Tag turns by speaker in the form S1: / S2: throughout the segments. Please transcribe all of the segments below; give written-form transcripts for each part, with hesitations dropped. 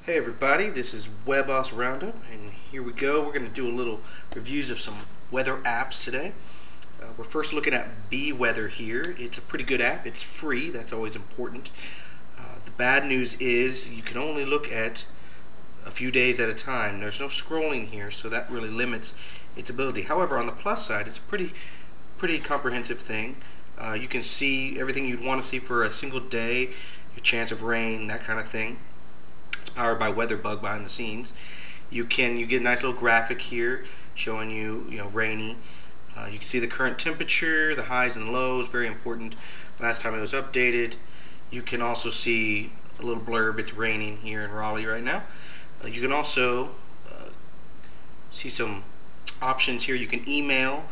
S1: Hey everybody, this is webOSroundup, and here we go. We're going to do a little reviews of some weather apps today. We're first looking at bWeather here. It's a pretty good app. It's free. That's always important. The bad news is you can only look at a few days at a time. There's no scrolling here, so that really limits its ability. However, on the plus side, it's a pretty comprehensive thing. You can see everything you'd want to see for a single day, your chance of rain, that kind of thing. It's powered by WeatherBug behind the scenes. You get a nice little graphic here showing you rainy. You can see the current temperature, the highs and lows, very important. Last time it was updated. You can also see a little blurb. It's raining here in Raleigh right now. You can also see some options here. You can email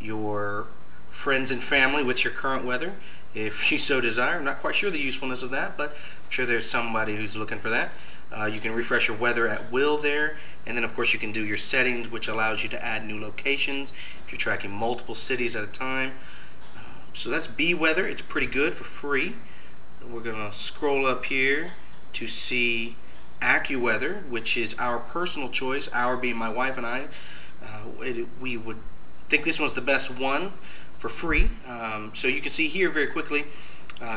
S1: your friends and family with your current weather if you so desire. I'm not quite sure the usefulness of that, but I'm sure there's somebody who's looking for that. You can refresh your weather at will there, and then of course you can do your settings, which allows you to add new locations if you're tracking multiple cities at a time. So that's bWeather. It's pretty good for free. We're going to scroll up here to see AccuWeather, which is our personal choice, our being my wife and I. We would think this one's the best one for free. So you can see here very quickly,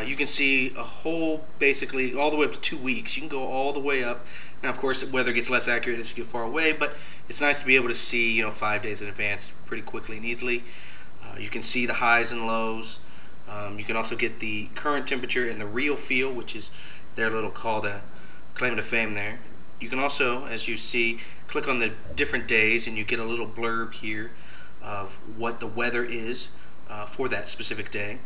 S1: you can see a whole, basically all the way up to 2 weeks. You can go all the way up. Now of course the weather gets less accurate as you get far away, but it's nice to be able to see 5 days in advance pretty quickly and easily. You can see the highs and lows. You can also get the current temperature and the real feel, which is their little call to claim to fame there. You can also, as you see, click on the different days and you get a little blurb here of what the weather is for that specific day.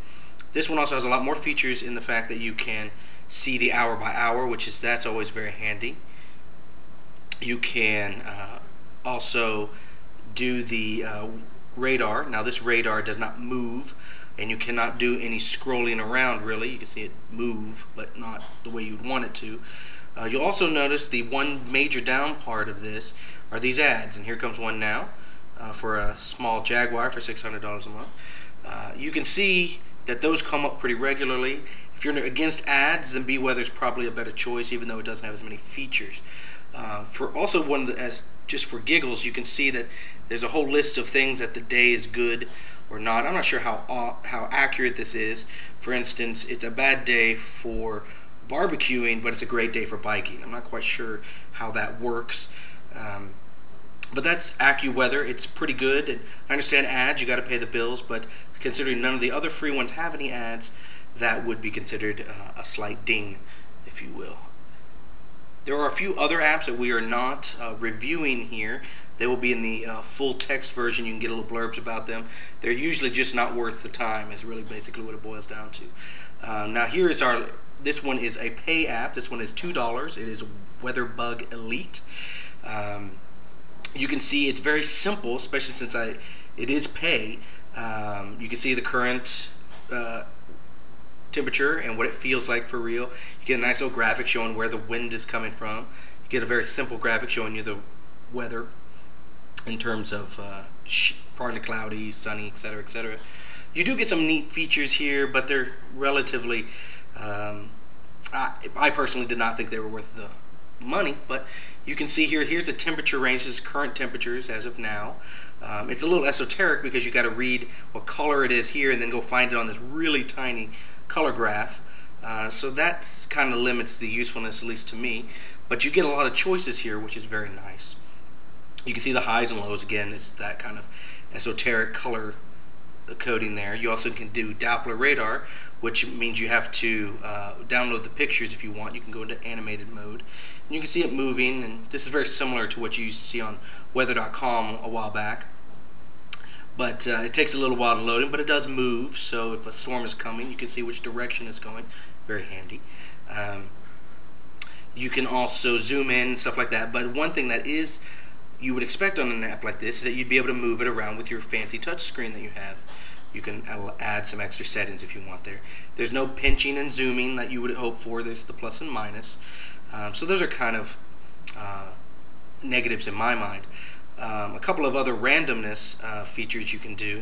S1: This one also has a lot more features in the fact that you can see the hour by hour, that's always very handy. You can also do the radar. Now this radar does not move, and you cannot do any scrolling around really. You can see it move, but not the way you'd want it to. You'll also notice the one major down part of this are these ads, and here comes one now for a small Jaguar for $600 a month. You can see that those come up pretty regularly. If you're against ads, then bWeather is probably a better choice, even though it doesn't have as many features. Just for giggles, you can see that there's a whole list of things that the day is good or not. I'm not sure how accurate this is. For instance, it's a bad day for barbecuing, but it's a great day for biking. I'm not quite sure how that works. But that's AccuWeather. It's pretty good, and I understand ads, you got to pay the bills, but considering none of the other free ones have any ads, that would be considered a slight ding, if you will. There are a few other apps that we are not reviewing here. They will be in the full text version. You can get little blurbs about them. They're usually just not worth the time, is really basically what it boils down to. Now here is this one is a pay app. This one is $2. It is WeatherBug Elite. You can see it's very simple, especially since it is pay. You can see the current temperature and what it feels like for real. You get a nice little graphic showing where the wind is coming from. You get a very simple graphic showing you the weather in terms of partly cloudy, sunny, etc., etc. You do get some neat features here, but they're relatively I personally did not think they were worth the money, but you can see here's a temperature range. This is current temperatures as of now. It's a little esoteric because you got to read what color it is here and then go find it on this really tiny color graph. So that kind of limits the usefulness, at least to me. But you get a lot of choices here, which is very nice. You can see the highs and lows. Again, it's that kind of esoteric color coding there. You also can do Doppler radar, which means you have to download the pictures if you want. You can go into animated mode, and you can see it moving, and this is very similar to what you used to see on weather.com a while back. But it takes a little while to load in, but it does move, so if a storm is coming, you can see which direction it's going. Very handy. You can also zoom in, stuff like that, but one thing that you would expect on an app like this is that you'd be able to move it around with your fancy touch screen that you have. You can add some extra settings if you want there. There's no pinching and zooming that you would hope for. There's the plus and minus. So those are kind of negatives in my mind. A couple of other randomness features you can do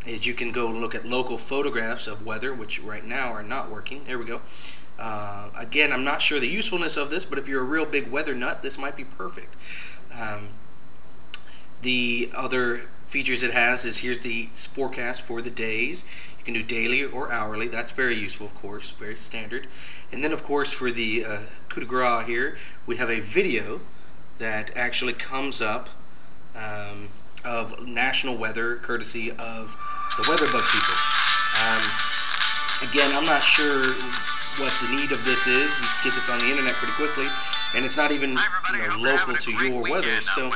S1: is you can go look at local photographs of weather, which right now are not working. There we go. Again, I'm not sure the usefulness of this, but if you're a real big weather nut, this might be perfect. The other features it has is here's the forecast for the days. You can do daily or hourly. That's very useful, of course, very standard. And then, of course, for the coup de grace here, we have a video that actually comes up of national weather, courtesy of the WeatherBug people. Again, I'm not sure what the need of this is. You can get this on the internet pretty quickly, and it's not even local to your weather, so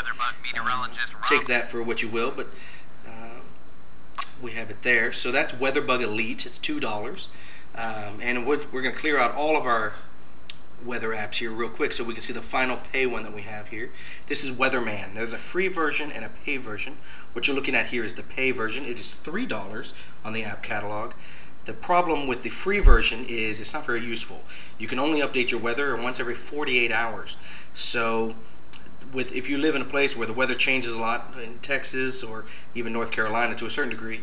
S1: take that for what you will, but we have it there. So that's WeatherBug Elite. It's $2, and we're going to clear out all of our weather apps here real quick so we can see the final pay one that we have here. This is Weatherman. There's a free version and a pay version. What you're looking at here is the pay version. It is $3 on the app catalog. The problem with the free version is it's not very useful. You can only update your weather once every 48 hours. So if you live in a place where the weather changes a lot, in Texas or even North Carolina to a certain degree,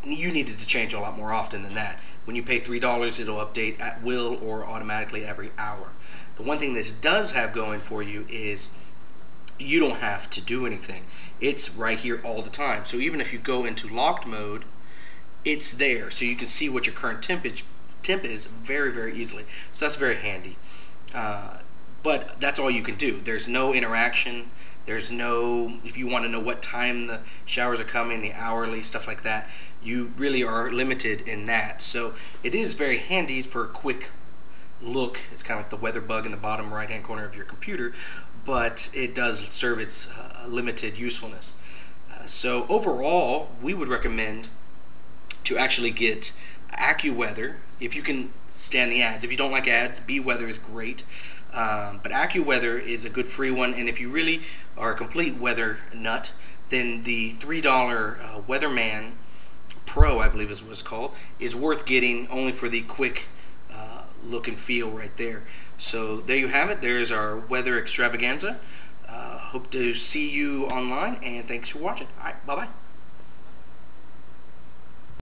S1: you need it to change a lot more often than that. When you pay $3, it'll update at will or automatically every hour. The one thing this does have going for you is you don't have to do anything. It's right here all the time. So even if you go into locked mode, it's there. So you can see what your current temp is very, very easily. So that's very handy. But that's all you can do. There's no interaction. There's no, if you want to know what time the showers are coming, the hourly, stuff like that, you really are limited in that. So it is very handy for a quick look. It's kind of like the weather bug in the bottom right hand corner of your computer, but it does serve its limited usefulness. So overall, we would recommend to actually get AccuWeather if you can stand the ads. If you don't like ads, bWeather is great. But AccuWeather is a good free one, and if you really are a complete weather nut, then the $3 Weatherman Pro, I believe is what it's called, is worth getting only for the quick look and feel right there. So there you have it. There's our weather extravaganza. Hope to see you online, and thanks for watching. All right, bye-bye.